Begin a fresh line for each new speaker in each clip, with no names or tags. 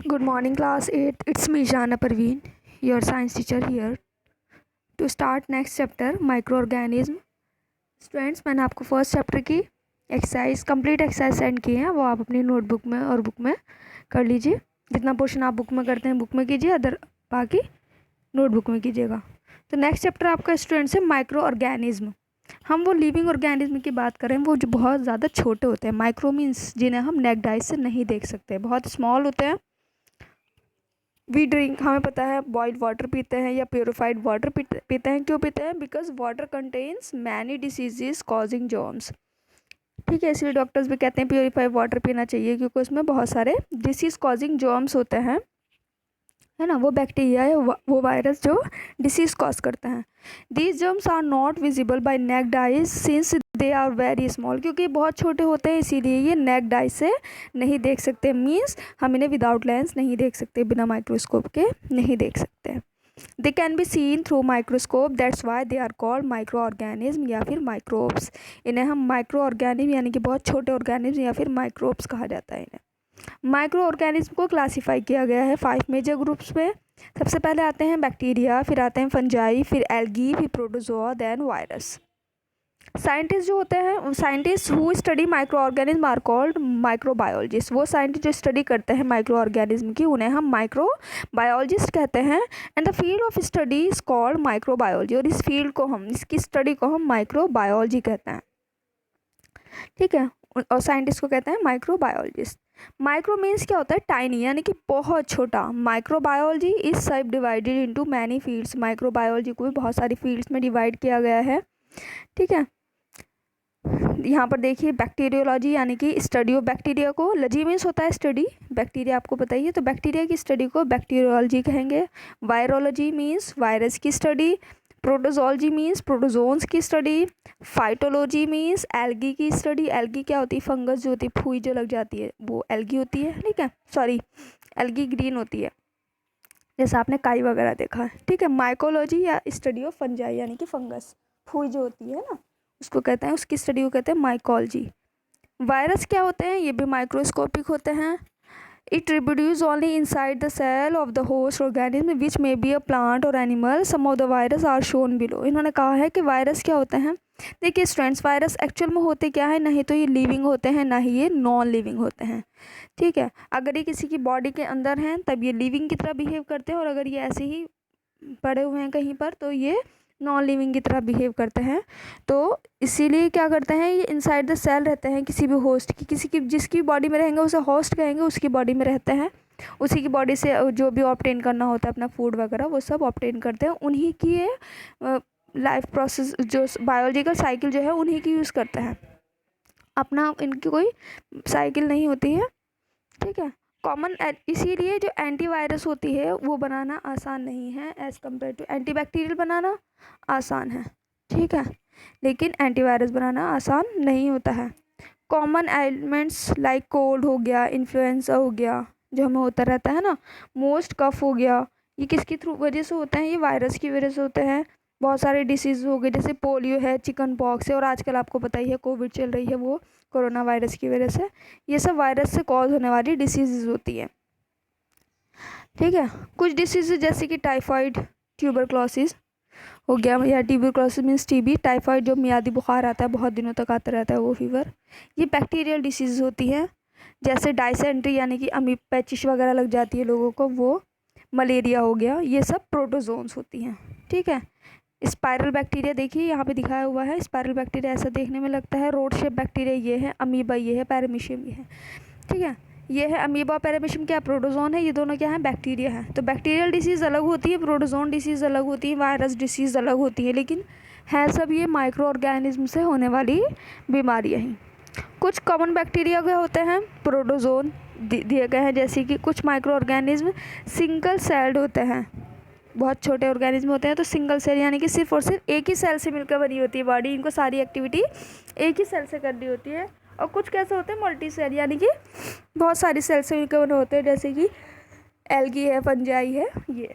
Good morning, class 8. It's me, Jana Parveen, your science teacher here. To start next chapter, microorganism. Students, मैंने आपको first chapter की complete exercise send की है, वो आप अपनी नोटबुक में और बुक में कर लीजिए। जितना पोर्शन आप बुक में करते हैं बुक में कीजिए, अदर बाकी नोटबुक में कीजिएगा। तो नेक्स्ट चैप्टर आपका स्टूडेंट्स है माइक्रो ऑर्गेनिज्म। हम वो लिविंग ऑर्गेनिज्म की बात करें, वो जो बहुत ज़्यादा छोटे होते हैं। माइक्रो मीन्स जिन्हें हम नेक्ड आई से नहीं देख सकते, बहुत स्मॉल होते हैं। वी ड्रिंक, हमें पता है बॉइल्ड वाटर पीते हैं या प्योरीफाइड वाटर पीते हैं। क्यों पीते हैं? Because water contains many diseases causing germs. ठीक है, इसलिए डॉक्टर्स भी कहते हैं प्योरीफाइड वाटर पीना चाहिए, क्योंकि उसमें बहुत सारे डिसीज कॉजिंग जर्म्स होते हैं, है ना। वो बैक्टीरिया है, वो वायरस जो डिसीज कॉज करते हैं। These germs are not visible by naked eyes since they are very small, क्योंकि बहुत छोटे होते हैं इसीलिए ये नेक्ड आई से नहीं देख सकते। मीन्स हम इन्हें विदाउट लेंस नहीं देख सकते, बिना माइक्रोस्कोप के नहीं देख सकते। They can be seen through microscope, that's why they are called micro organism या फिर माइक्रोब्स। इन्हें हम माइक्रो ऑर्गेनिज्म यानी कि बहुत छोटे ऑर्गेनिज्म या फिर माइक्रोब्स कहा जाता है। इन्हें माइक्रो ऑर्गेनिज्म को क्लासीफाई किया गया है 5 मेजर ग्रुप्स में। सबसे पहले आते हैं बैक्टीरिया, फिर आते हैं फंजाई, फिर एल्गी, फिर प्रोटोजोआ, देन वायरस। साइंटिस्ट जो होते हैं, scientist who study micro organism are called microbiologist. वो साइंटिस्ट जो स्टडी करते हैं माइक्रो ऑर्गेनिज्म की, उन्हें हम माइक्रोबायोलॉजिस्ट कहते हैं। And the field of study is called microbiology, और इस फील्ड को हम, इसकी स्टडी को हम माइक्रोबायोलॉजी कहते हैं। ठीक है, और साइंटिस्ट को कहते हैं माइक्रोबायोलॉजिस्ट। माइक्रो मीन्स क्या होता है? टाइनी, यानी कि बहुत छोटा। माइक्रोबायोलॉजी इज सब divided into many fields. Microbiology को भी बहुत सारी फील्ड्स में डिवाइड किया गया है। ठीक है, यहाँ पर देखिए बैक्टीरियोलॉजी यानी कि स्टडी ऑफ बैक्टीरिया को, लॉजी मीन्स होता है स्टडी, बैक्टीरिया आपको बताइए, तो बैक्टीरिया की स्टडी को बैक्टीरियोलॉजी कहेंगे। वायरोलॉजी मीन्स वायरस की स्टडी। प्रोटोजोलॉजी मीन्स प्रोटोजोन्स की स्टडी। फाइटोलॉजी मीन्स एल्गी की स्टडी। एल्गी क्या होती है? फंगस जो होती है, फूई जो लग जाती है, वो एल्गी होती है। ठीक है, सॉरी, एल्गी ग्रीन होती है, जैसे आपने काई वगैरह देखा है। ठीक है, माइकोलॉजी या स्टडी ऑफ फंजाई यानी कि फंगस, फूई जो होती है ना, उसको कहते हैं, उसकी स्टडी को कहते हैं माइकोलॉजी। वायरस क्या होते हैं? ये भी माइक्रोस्कोपिक होते हैं। It reproduces only inside the cell of the host organism, which may be a plant or animal. Some of the virus are shown below. इन्होंने कहा है कि वायरस क्या होते हैं। देखिए स्टूडेंट्स, वायरस एक्चुअल में होते क्या है? नहीं तो ये लिविंग होते हैं, ना ही ये नॉन लिविंग होते हैं। ठीक है, अगर ये किसी की बॉडी के अंदर हैं तब ये लिविंग की तरह बिहेव करते हैं, और अगर ये ऐसे ही पड़े हुए हैं कहीं पर तो ये नॉन लिविंग की तरह बिहेव करते हैं। तो इसीलिए क्या करते हैं, ये इनसाइड द सेल रहते हैं किसी भी होस्ट की, किसी की जिसकी बॉडी में रहेंगे उसे होस्ट कहेंगे, उसकी बॉडी में रहते हैं। उसी की बॉडी से जो भी ऑब्टेन करना होता है, अपना फूड वगैरह, वो सब ऑब्टेन करते हैं। उन्हीं की ये लाइफ प्रोसेस, जो बायोलॉजिकल साइकिल जो है, उन्हीं की यूज़ करते हैं। अपना इनकी कोई साइकिल नहीं होती है। ठीक है, कॉमन, इसीलिए जो एंटीवायरस होती है वो बनाना आसान नहीं है एज़ कम्पेयर टू एंटीबैक्टीरियल बनाना आसान है। ठीक है, लेकिन एंटीवायरस बनाना आसान नहीं होता है। कॉमन एलिमेंट्स लाइक कोल्ड हो गया, इन्फ्लुएंजा हो गया, जो हमें होता रहता है ना, मोस्ट कफ हो गया, ये किसकी थ्रू वजह से होते हैं? ये वायरस की वजह से होते हैं। बहुत सारे डिसीज़ हो गए, जैसे पोलियो है, चिकन पॉक्स है, और आजकल आपको पता ही है कोविड चल रही है, वो कोरोना वायरस की वजह से। ये सब वायरस से कॉज होने वाली डिसीज़ होती है। ठीक है, कुछ डिसीज़ जैसे कि टाइफाइड, ट्यूबरक्लोसिस हो गया, या ट्यूबरक्लोसिस मीन्स टीबी, टाइफाइड जो मियादी बुखार आता है, बहुत दिनों तक आता रहता है, वो फीवर, ये बैक्टीरियल डिसीज़ होती है। जैसे डायसेंट्री यानी कि पैचिश वगैरह लग जाती है लोगों को, वो मलेरिया हो गया, ये सब प्रोटोजोन्स होती हैं। ठीक है, स्पाइरल बैक्टीरिया देखिए यहाँ पे दिखाया हुआ है। स्पाइरल बैक्टीरिया ऐसा देखने में लगता है। रोड शेप बैक्टीरिया ये है, अमीबा ये है, पैरामीशियम ये है। ठीक है, ये है अमीबा, पैरामीशियम क्या प्रोटोजोन है, ये दोनों क्या है? बैक्टीरिया है। तो बैक्टीरियल डिसीज़ अलग होती है, प्रोटोजोन डिसीज़ अलग होती है, वायरस डिसीज़ अलग होती है, लेकिन है सब ये माइक्रो ऑर्गेनिज्म से होने वाली बीमारियाँ ही। कुछ कॉमन बैक्टीरिया के होते हैं, प्रोटोजोन दिए गए हैं, जैसे कि कुछ माइक्रो ऑर्गेनिज्म सिंगल सेल्ड होते हैं, बहुत छोटे ऑर्गेनिज्म होते हैं। तो सिंगल सेल यानी कि सिर्फ और सिर्फ एक ही सेल से मिलकर बनी होती है बॉडी, इनको सारी एक्टिविटी एक ही सेल से करनी होती है। और कुछ कैसे होते हैं? मल्टी सेल, यानी कि बहुत सारी सेल से मिलकर बने होते हैं, जैसे कि एल्गी है, फंजाई है, ये।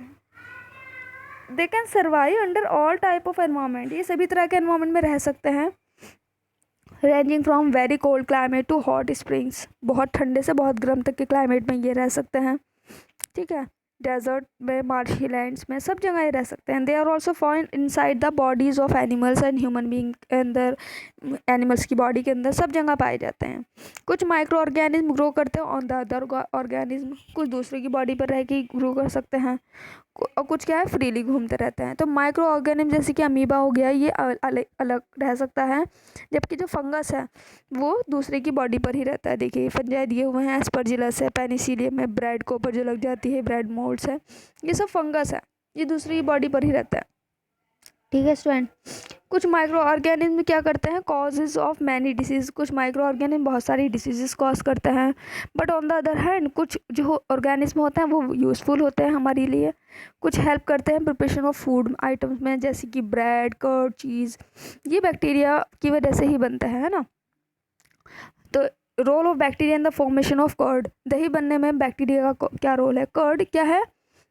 They can survive under all type of environment, ये सभी तरह के एनवायरनमेंट में रह सकते हैं। Ranging from very cold climate to hot springs, बहुत ठंडे से बहुत गर्म तक के क्लाइमेट में ये रह सकते हैं। ठीक है। डेजर्ट में, मार्शी लैंड्स में, सब जगह ये रह सकते हैं। They are also found inside the bodies of animals and human being के अंदर, एनिमल्स की बॉडी के अंदर सब जगह पाए जाते हैं। कुछ माइक्रो ऑर्गेनिज्म ग्रो करते हैं ऑन द अदर ऑर्गेनिज्म, कुछ दूसरे की बॉडी पर रह के ग्रो कर सकते हैं, और कुछ क्या है फ्रीली घूमते रहते हैं। तो माइक्रो ऑर्गेनिज्म जैसे कि अमीबा हो गया, ये अलग अलग रह सकता है, जबकि जो फंगस है वो दूसरे की बॉडी पर ही रहता है। देखिए फंजाई दिए हुए हैं, एस्परजिलस है, पेनिसिलियम है, ब्रेड के ऊपर जो लग जाती है, ब्रेड मोल्ड्स है, ये सब फंगस है, ये दूसरी की बॉडी पर ही रहता है। ठीक है स्टूडेंट। कुछ माइक्रो ऑर्गेनिज्म क्या करते हैं, कॉजेज ऑफ मैनी डिसीज, कुछ माइक्रो ऑर्गेनिज्म बहुत सारी डिसीजेस कॉज करते हैं। But on the other hand कुछ जो ऑर्गेनिज्म होते हैं वो यूज़फुल होते हैं हमारे लिए, कुछ हेल्प करते हैं प्रिपरेशन ऑफ फूड आइटम्स में, जैसे कि ब्रेड, कर्ड, चीज़, ये बैक्टीरिया की वजह से ही बनता है ना। तो role of bacteria in the formation of curd, दही बनने में बैक्टीरिया का क्या रोल है। कर्ड क्या है,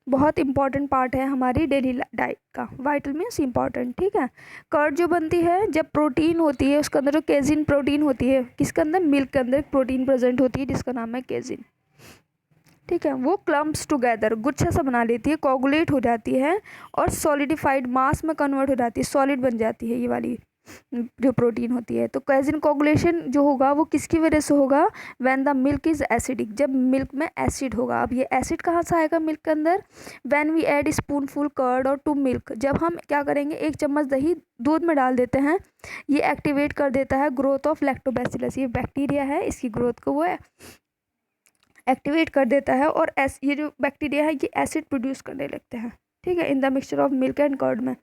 बहुत इंपॉर्टेंट पार्ट है हमारी डेली डाइट का, वाइटल मीन्स इंपॉर्टेंट। ठीक है। कर्ड जो बनती है, जब प्रोटीन होती है उसके अंदर जो केजिन प्रोटीन होती है, किसके अंदर, मिल्क के अंदर एक प्रोटीन प्रेजेंट होती है जिसका नाम है केजिन। ठीक है। वो क्लम्प्स टुगेदर, गुच्छा सा बना लेती है, कोगुलेट हो जाती है और सॉलिडिफाइड मास में कन्वर्ट हो जाती है, सॉलिड बन जाती है ये वाली जो प्रोटीन होती है। तो कैजिन कोगुलेशन जो होगा वो किसकी वजह से होगा, when the milk is acidic, जब मिल्क में एसिड होगा। अब ये एसिड कहाँ से आएगा मिल्क के अंदर, when we add spoonful curd और टू मिल्क, जब हम क्या करेंगे, एक चम्मच दही दूध में डाल देते हैं, ये एक्टिवेट कर देता है ग्रोथ ऑफ लैक्टोबैसिलस, ये बैक्टीरिया है, इसकी ग्रोथ को वो एक्टिवेट कर देता है, और ये जो बैक्टीरिया है ये एसिड प्रोड्यूस करने लगते हैं। ठीक है, in the mixture of milk and curd में।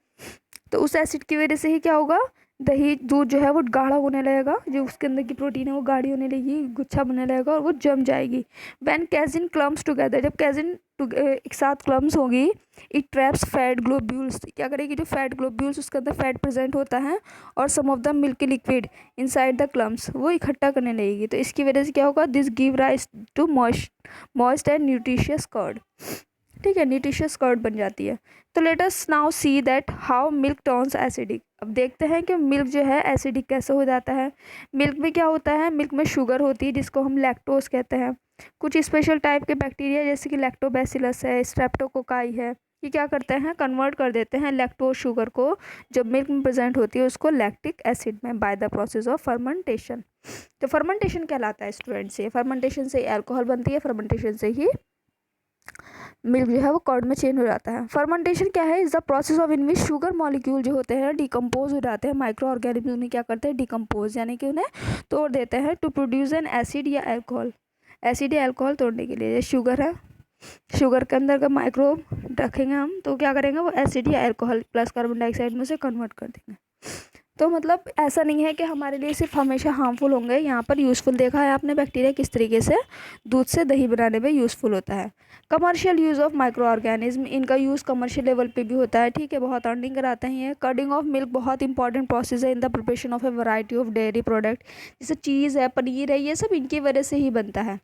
तो उस एसिड की वजह से ही क्या होगा, दही दूध जो है वो गाढ़ा होने लगेगा, जो उसके अंदर की प्रोटीन है वो गाढ़ी होने लगेगी, गुच्छा बनने लगेगा और वो जम जाएगी। व्हेन कैजिन क्लम्प्स टुगेदर, जब कैजिन एक साथ क्लम्प्स होगी, इट ट्रैप्स फैट ग्लोब्यूल्स, क्या करेगी, जो फैट ग्लोब्यूल्स उसके अंदर फैट प्रेजेंट होता है और some of the milky liquid inside the clumps, वो इकट्ठा करने लगेगी। तो इसकी वजह से क्या होगा, this give rise to moist and nutritious curd. ठीक है, न्यूट्रिशियस कर्ड बन जाती है। तो let us now see that how milk turns acidic. अब देखते हैं कि मिल्क जो है एसिडिक कैसे हो जाता है। मिल्क में क्या होता है, मिल्क में शुगर होती है जिसको हम लैक्टोज कहते हैं। कुछ स्पेशल टाइप के बैक्टीरिया जैसे कि लैक्टोबैसिलस है, स्ट्रेप्टोकोकाई है, ये क्या करते हैं, कन्वर्ट कर देते हैं लैक्टोज शुगर को जब मिल्क में प्रेजेंट होती है उसको लैक्टिक एसिड में bye the process of fermentation. तो फर्मेंटेशन कहलाता है स्टूडेंट, से फर्मेंटेशन से अल्कोहल बनती है, फर्मेंटेशन से ही मिल्क जो है वो कर्ड में चेंज हो जाता है। फर्मेंटेशन क्या है, is the process of in which sugar molecule जो होते हैं डिकम्पोज हो जाते हैं, माइक्रो ऑर्गेनिज्म उन्हें क्या करते हैं, डिकम्पोज यानी कि उन्हें तोड़ देते हैं, टू प्रोड्यूस एन एसिड या अल्कोहल, एसिड या अल्कोहल तोड़ने के लिए। जैसे शुगर है, शुगर के अंदर का माइक्रोब रखेंगे हम तो क्या करेंगे, वो एसिड या अल्कोहल प्लस कार्बन डाइऑक्साइड में से कन्वर्ट कर देंगे। तो मतलब ऐसा नहीं है कि हमारे लिए सिर्फ हमेशा हार्मफुल होंगे, यहाँ पर यूज़फुल देखा है आपने बैक्टीरिया किस तरीके से दूध से दही बनाने में यूज़फुल होता है। Commercial use of micro organism, इनका यूज़ कमर्शियल लेवल पे भी होता है। ठीक है, बहुत अर्निंग कराते हैं ये। कर्डिंग ऑफ मिल्क बहुत इंपॉर्टेंट प्रोसेस है in the preparation of A variety of dairy product, जैसे चीज़ है, पनीर है, ये सब इनकी वजह से ही बनता है।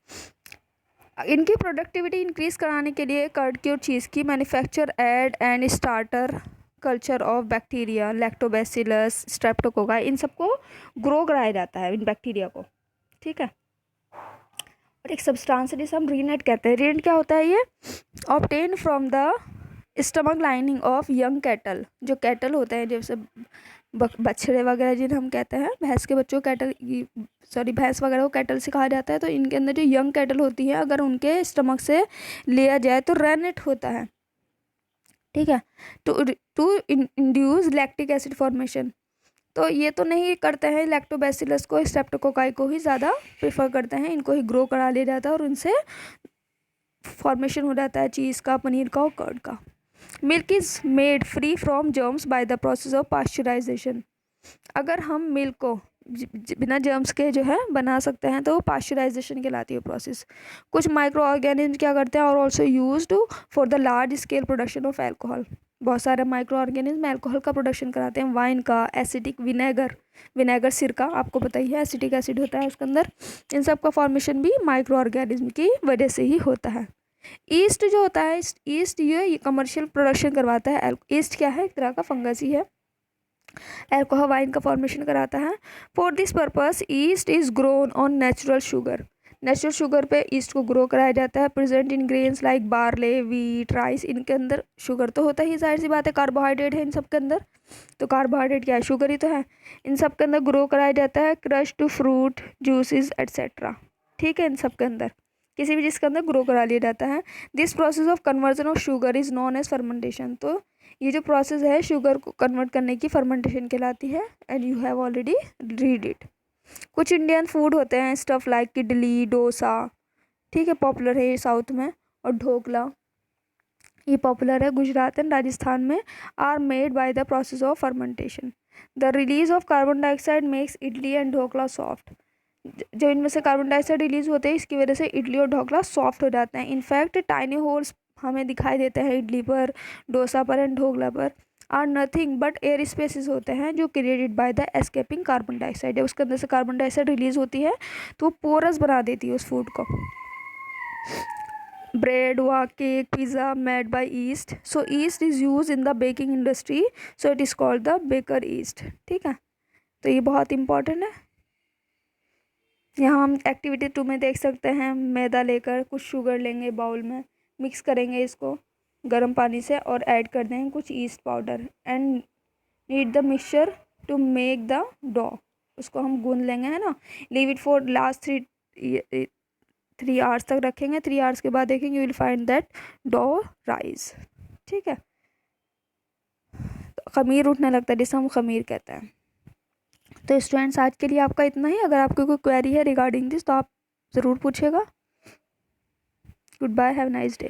इनकी प्रोडक्टिविटी इंक्रीज़ कराने के लिए कर्ड की और चीज़ की manufactured and starter culture of bacteria, lactobacillus, streptococci, इन सबको ग्रो कराया जाता है इन बैक्टीरिया को। ठीक है, और एक सब्सटेंस जिसे हम रीनेट कहते हैं। रीनेट क्या होता है, ये obtain from the stomach lining of young cattle, जो कैटल होते हैं जैसे बछड़े वगैरह जिन्हें हम कहते हैं, भैंस के बच्चों कैटल, सॉरी भैंस वगैरह को कैटल से कहा जाता है। तो इनके अंदर जो यंग कैटल होती है अगर उनके स्टमक से लिया जाए तो रेनेट होता है। ठीक है, to induce lactic acid formation. तो ये तो नहीं करते हैं लैक्टोबैसिलस को, स्ट्रेप्टोकोकाई को ही ज़्यादा प्रेफर करते हैं, इनको ही ग्रो करा लिया जाता है और उनसे फॉर्मेशन हो जाता है चीज़ का, पनीर का और कर्ड का। Milk is made free from germs by the process of pasteurization. अगर हम मिल्क को बिना जर्म्स के जो है बना सकते हैं तो वो पास्चराइजेशन कहलाती है प्रोसेस। कुछ माइक्रो ऑर्गेनिज्म क्या करते हैं और also used for the large scale production of alcohol. बहुत सारे माइक्रो ऑर्गेनिज्म अल्कोहल का प्रोडक्शन कराते हैं, वाइन का, एसिडिक विनेगर सिरका, आपको पता ही है एसिटिक एसिड होता है उसके अंदर। इन सब का फॉर्मेशन भी माइक्रो ऑर्गेनिज्म की वजह से ही होता है। ईस्ट जो होता है, ईस्ट ये कमर्शियल प्रोडक्शन करवाता है। ईस्ट क्या है, एक तरह का फंगस ही है, अल्कोहल वाइन का फॉर्मेशन कराता है। For this purpose east is grown on natural sugar. Natural sugar पे ईस्ट को ग्रो कराया जाता है। Present in grains like barley, wheat, rice, इनके अंदर शुगर तो होता ही, जाहिर सी बात है, कार्बोहाइड्रेट है इन सब के अंदर, तो कार्बोहाइड्रेट क्या है, शुगर ही तो है। इन सब के अंदर ग्रो कराया जाता है crush to fruit, juices etcetera, ठीक है। इन सब के अंदर किसी भी चीज़ के अंदर ग्रो करा लिया जाता है। This process of conversion of sugar is known as fermentation, तो ये जो प्रोसेस है शुगर को कन्वर्ट करने की फर्मेंटेशन कहलाती है। And you have already read it. कुछ इंडियन फूड होते हैं स्टफ लाइक इडली, डोसा, ठीक है, पॉपुलर है ये साउथ में, और ढोकला ये पॉपुलर है गुजरात एंड राजस्थान में, are made by the process of fermentation. The release of carbon dioxide makes idli and dhokla soft. जो इनमें से कार्बन डाइऑक्साइड रिलीज होते हैं इसकी वजह से इडली और ढोकला सॉफ्ट हो जाते हैं। इनफैक्ट टाइनी होल्स हमें दिखाई देते हैं इडली पर, डोसा पर एंड ढोकला पर, are nothing but air spaces होते हैं जो created by the escaping carbon dioxide. उसके अंदर से कार्बन डाइऑक्साइड रिलीज होती है तो वो पोरस बना देती है उस फूड को। ब्रेड व cake, pizza made by east, so east is use in the baking industry, so it is called the baker yeast, ठीक है। तो ये बहुत इंपॉर्टेंट है। यहाँ हम एक्टिविटी 2 में देख सकते हैं, मैदा लेकर कुछ शुगर लेंगे, बाउल में मिक्स करेंगे इसको गर्म पानी से और ऐड कर देंगे कुछ yeast powder and knead the mixture to make the dough. उसको हम गूंद लेंगे, है ना। Leave it for last 3 hours तक रखेंगे। 3 आवर्स के बाद देखेंगे, you will find that dough rise, ठीक है। तो खमीर उठने लगता है जिसे हम खमीर कहते हैं। तो स्टूडेंट्स आज के लिए आपका इतना ही। अगर आपको कोई क्वेरी है रिगार्डिंग दिस तो आप ज़रूर पूछेगा। Good bye, have nice day.